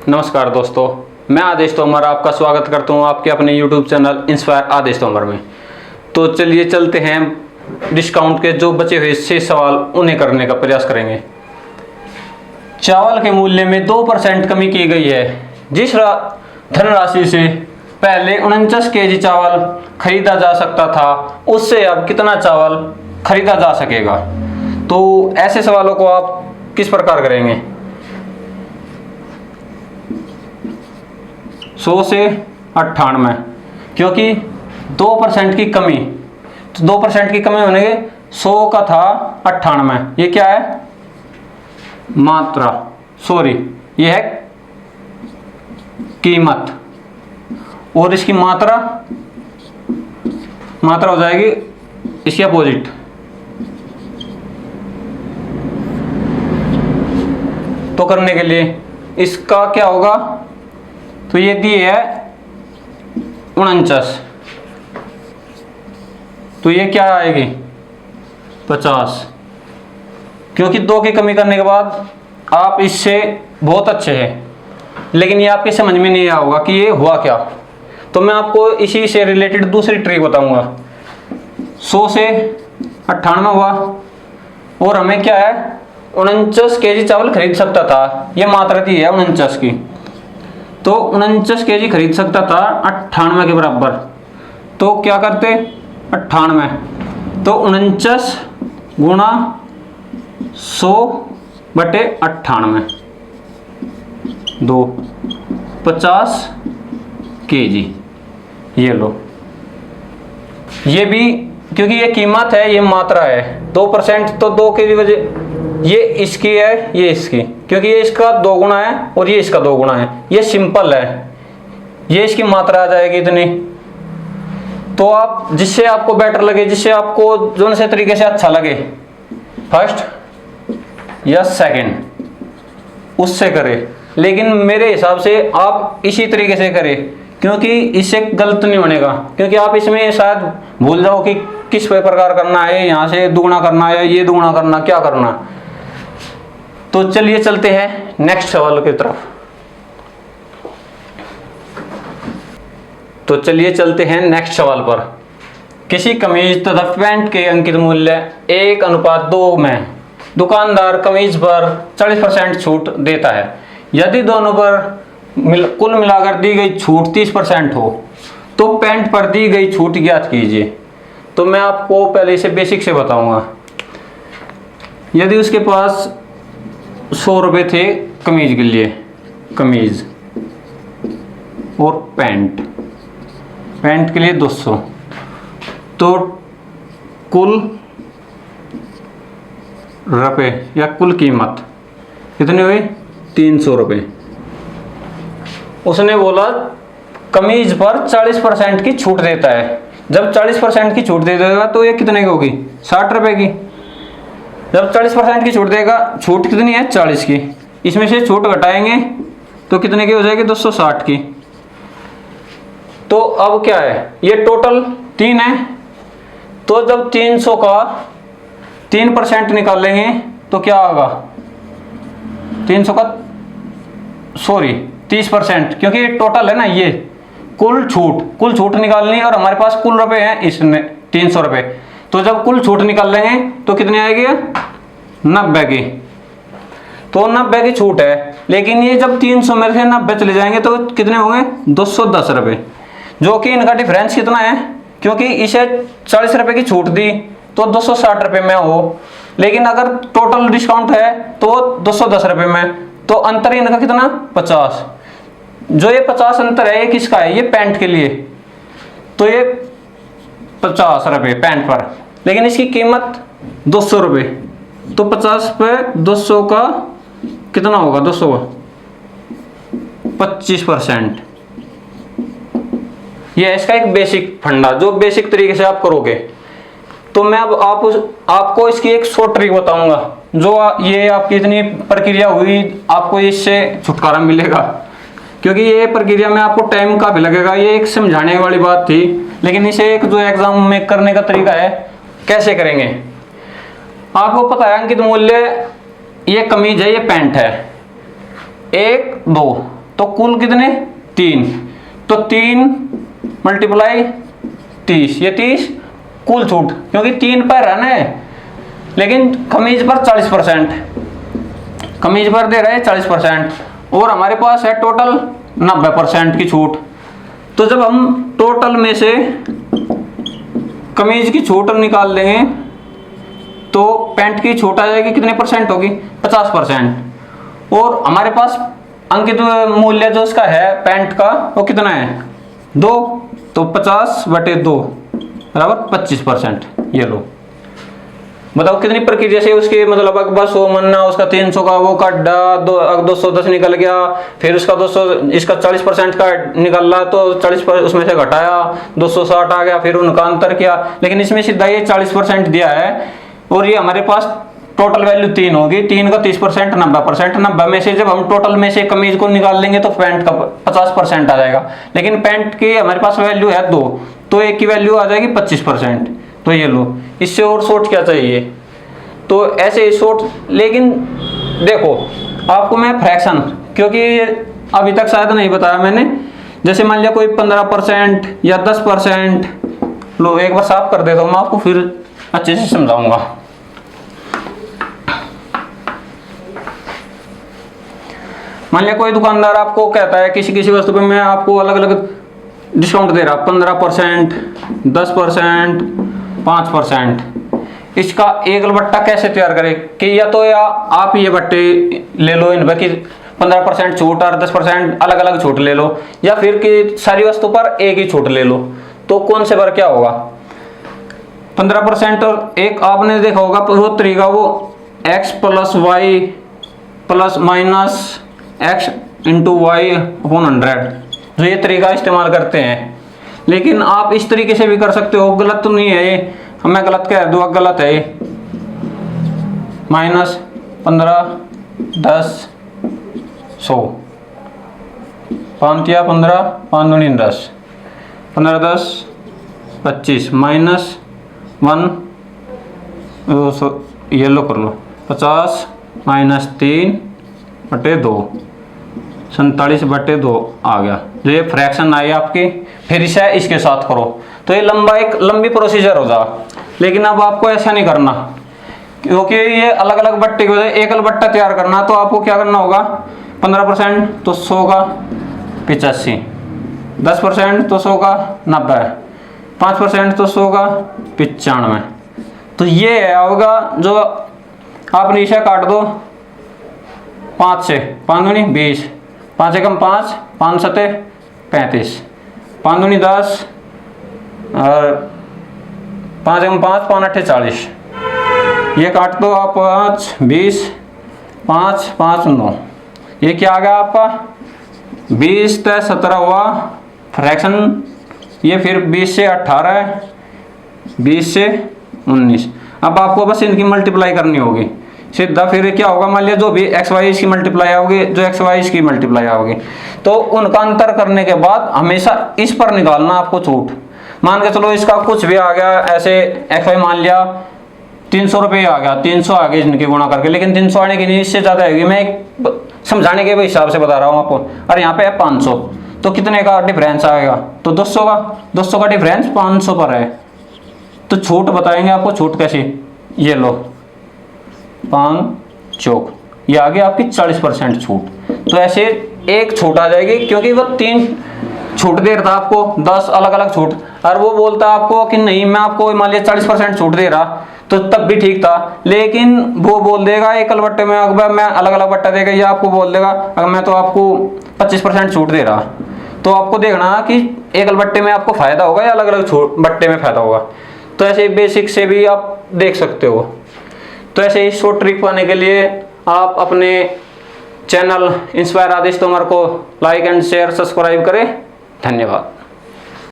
नमस्कार दोस्तों, मैं आदेश तोमर आपका स्वागत करता हूं आपके अपने YouTube चैनल इंस्पायर आदेश तोमर में। तो चलिए चलते हैं डिस्काउंट के जो बचे हुए 6 सवाल उन्हें करने का प्रयास करेंगे। चावल के मूल्य में 2% कमी की गई है। जिस धनराशि से पहले 49 केजी चावल खरीदा जा सकता था, उससे अब कितना चावल खरीदा जा सकेगा? तो ऐसे सवालों को आप किस प्रकार करेंगे? 100 से 98, क्योंकि 2% की कमी, तो 2% की कमी होने के 100 का था 98, ये क्या है? मात्रा, सॉरी ये है कीमत, और इसकी मात्रा हो जाएगी इसकी अपोजिट। तो करने के लिए इसका क्या होगा? तो ये दी है 49, तो ये क्या आएगी? 50, क्योंकि 2 की कमी करने के बाद आप इससे बहुत अच्छे हैं, लेकिन ये आपके समझ में नहीं आया होगा कि ये हुआ क्या। तो मैं आपको इसी से रिलेटेड दूसरी ट्रिक बताऊंगा। 100 से 98 हुआ, और हमें क्या है? 49 केजी चावल खरीद सकता था, ये मात्रा दी है 49 की, तो 49 केजी खरीद सकता था 98 के बराबर। तो क्या करते? 98, तो 49 गुणा 100/98, 50 केजी। ये लो, ये भी क्योंकि ये कीमत है, ये मात्रा है। 2% तो 2 की वजह, ये इसकी है, ये इसकी, क्योंकि ये इसका 2 गुना है और ये इसका 2 गुना है। ये सिंपल है, ये इसकी मात्रा आ जाएगी इतनी। तो आप जिससे आपको बेटर लगे, जिससे आपको जो से तरीके से अच्छा लगे, फर्स्ट या सेकंड, उससे करें। लेकिन मेरे हिसाब से आप इसी तरीके से करें, क्योंकि इससे गलत नहीं बनेगा। क्योंकि आप इसमें शायद भूल जाओ कि किस प्रकार करना है, यहाँ से दुगुना करना है, ये दुगुना करना, क्या करना। तो चलिए चलते हैं नेक्स्ट सवाल की तरफ। तो चलिए चलते हैं नेक्स्ट सवाल पर। किसी कमीज तथा पैंट के अंकित मूल्य 1:2 में दुकानदार कमीज पर 40% छूट देता है। यदि दोनों पर कुल मिलाकर दी गई छूट 30% हो, तो पैंट पर दी गई छूट ज्ञात कीजिए। तो मैं आपको पहले से बेसिक से बताऊंगा। यदि उसके पास 100 रुपये थे कमीज के लिए, कमीज और पैंट के लिए 200, तो कुल रुपये या कुल कीमत कितनी हुई? 300 रुपये। उसने बोला कमीज पर 40% की छूट देता है। जब 40% की छूट दे देगा तो ये कितने की होगी? 60 रुपये की। जब 40% की छूट देगा, छूट कितनी है? 40 की। इसमें से छूट घटाएंगे तो कितने की हो जाएगी? 260 की। तो अब क्या है? ये टोटल 3 है, तो जब 300 का 3% निकालेंगे तो क्या होगा? 300 का 30%, क्योंकि ये टोटल है ना, ये कुल छूट निकालनी है, और हमारे पास कुल रुपए हैं इसमें 300 रुपये। तो जब कुल छूट निकाल लेंगे तो कितनी आएगी? 90 की। तो 90 की छूट है, लेकिन ये जब 300 में से 90 चले जाएंगे तो कितने होंगे? 210 रुपये, जो कि इनका डिफरेंस कितना है? क्योंकि इसे 40 रुपये की छूट दी तो 260 रुपये में हो, लेकिन अगर टोटल डिस्काउंट है तो 210 रुपये में, तो अंतर इनका कितना? 50। जो ये 50 अंतर है, ये किसका है? ये पैंट के लिए। तो ये 50 रुपये पैंट पर, लेकिन इसकी कीमत 200 रुपये। तो 50 पे 200 का कितना होगा? 200 का 25%। ये है इसका एक बेसिक फंडा, जो बेसिक तरीके से आप करोगे। तो मैं अब आपको इसकी एक शॉर्ट ट्रिक बताऊंगा, जो ये आपकी इतनी प्रक्रिया हुई, आपको इससे छुटकारा मिलेगा। क्योंकि ये प्रक्रिया में आपको टाइम काफी लगेगा। ये एक समझाने वाली बात थी, लेकिन इसे एक जो एग्जाम में करने का तरीका है, कैसे करेंगे? आपको पता है अंकित मूल्य, ये कमीज है, ये पैंट है, 1 2, तो कुल कितने 3, तो 3 मल्टीप्लाई 30, ये 30 कुल छूट, क्योंकि 3 पर है ना, लेकिन कमीज पर 40%, कमीज पर दे रहे हैं 40% और हमारे पास है टोटल 90% की छूट। तो जब हम टोटल में से कमीज की छूट निकाल देंगे तो पैंट की छूट आ जाएगी, कितने परसेंट होगी 50%। और हमारे पास अंकित मूल्य जो इसका है पैंट का वो कितना है 2, तो 50/2 बराबर 25%। ये लो, बताओ कितनी प्रक्रिया से उसके मतलब बस 100 मनना, उसका 300 का वो काटा, 210 निकल गया, फिर उसका 200 इसका 40% का निकल रहा तो 40 उसमें से घटाया, 260 आ गया, फिर उनका अंतर किया। लेकिन इसमें सीधा ये 40% दिया है और ये हमारे पास टोटल वैल्यू 3 होगी, 3 का 30% 90%, 90 में से जब हम टोटल में से कमीज को निकाल लेंगे तो पैंट का 50% आ जाएगा। लेकिन पैंट की हमारे पास वैल्यू है 2, तो एक की वैल्यू आ जाएगी 25%। तो ये लो, इससे और शॉर्ट क्या चाहिए, तो ऐसे ही शॉर्ट। लेकिन देखो आपको मैं फ्रैक्शन, क्योंकि अभी तक शायद नहीं बताया मैंने, जैसे मान लिया कोई 15% या 10%, लो एक बार साफ कर देता हूँ मैं आपको, फिर अच्छे से समझाऊंगा। मान लिया कोई दुकानदार आपको कहता है किसी किसी वस्तु पे मैं आपको अलग अलग डिस्काउंट दे रहा, 15%, 10%, 5%। इसका एक बट्टा कैसे तैयार करें कि या आप ये बट्टे ले लो इन कि 15% छूट और 10% अलग अलग छूट ले लो, या फिर कि सारी वस्तु पर एक ही छूट ले लो। तो कौन से पर क्या होगा 15% और एक आपने देखा होगा वो तरीका, वो x + y ± x × y/100, जो ये तरीका इस्तेमाल करते हैं। लेकिन आप इस तरीके से भी कर सकते हो, गलत तो नहीं है ये, मैं गलत कह दूँ, गलत है ये, -15, 10, 100, 5 या 15, 5 दूनी 10, 15, 10, 25, -1, ये लो कर लो 50 - 3/2, 47/2 आ गया, जो ये फ्रैक्शन आई आपकी। फिर इसे इसके साथ करो तो ये एक लंबी प्रोसीजर हो जाएगा। लेकिन अब आपको ऐसा नहीं करना, क्योंकि ये अलग अलग बट्टे की वजह एकल बट्टा तैयार करना, तो आपको क्या करना होगा 15% तो 100 का 85, 10% तो 100 का 90, 5% तो 100 का 95। तो ये होगा जो आप नीचे काट दो 5 से, 5 दूनी 20, 5 एकम 5, 5 सते 35, 5 दूनी 10 और 5 एकम 5, 5 अट्ठे 40। ये काट दो आप 5, 20, 5, 5, 9, ये क्या आ गया आपका 20 से 17 हुआ फ्रैक्शन। ये फिर 20 से 18 है, 20 से 19। अब आपको बस इनकी मल्टीप्लाई करनी होगी सीधा। फिर क्या होगा, मान लिया जो भी एक्स वाई इसकी मल्टीप्लाई आओगे, जो एक्स वाई इसकी मल्टीप्लाई आओगी, तो उनका अंतर करने के बाद हमेशा इस पर निकालना आपको छूट। मान के चलो इसका कुछ भी आ गया ऐसे, एक्स वाई मान लिया 300 रुपये आ गया, 300 आ गए इनके गुणा करके, लेकिन 300 आने की नहीं, इससे ज़्यादा आएगी। मैं समझाने के हिसाब से बता रहा हूँ आपको। और यहाँ पे है 500, तो कितने का डिफरेंस आएगा, तो 200 का डिफरेंस 500 पर है। तो छूट बताएंगे आपको, छूट कैसी, ये लो 5 चौक, ये आ गया आपकी 40% छूट। तो ऐसे एक छूट आ जाएगी, क्योंकि वो 3 छूट दे रहा था आपको, 10 अलग अलग छूट, और वो बोलता आपको कि नहीं मैं आपको मान लिया 40% छूट दे रहा, तो तब भी ठीक था। लेकिन वो बोल देगा एकल बट्टे में अगर मैं अलग अलग बट्टा देगा, या आपको बोल देगा अगर मैं तो आपको 25% छूट दे रहा, तो आपको देखना कि एकल बट्टे में आपको फायदा होगा या अलग अलग बट्टे में फायदा होगा। तो ऐसे बेसिक से भी आप देख सकते हो। तो ऐसे ही शॉर्ट ट्रिक पाने के लिए आप अपने चैनल इंस्पायर आदिश तोमर को लाइक एंड शेयर सब्सक्राइब करें। धन्यवाद।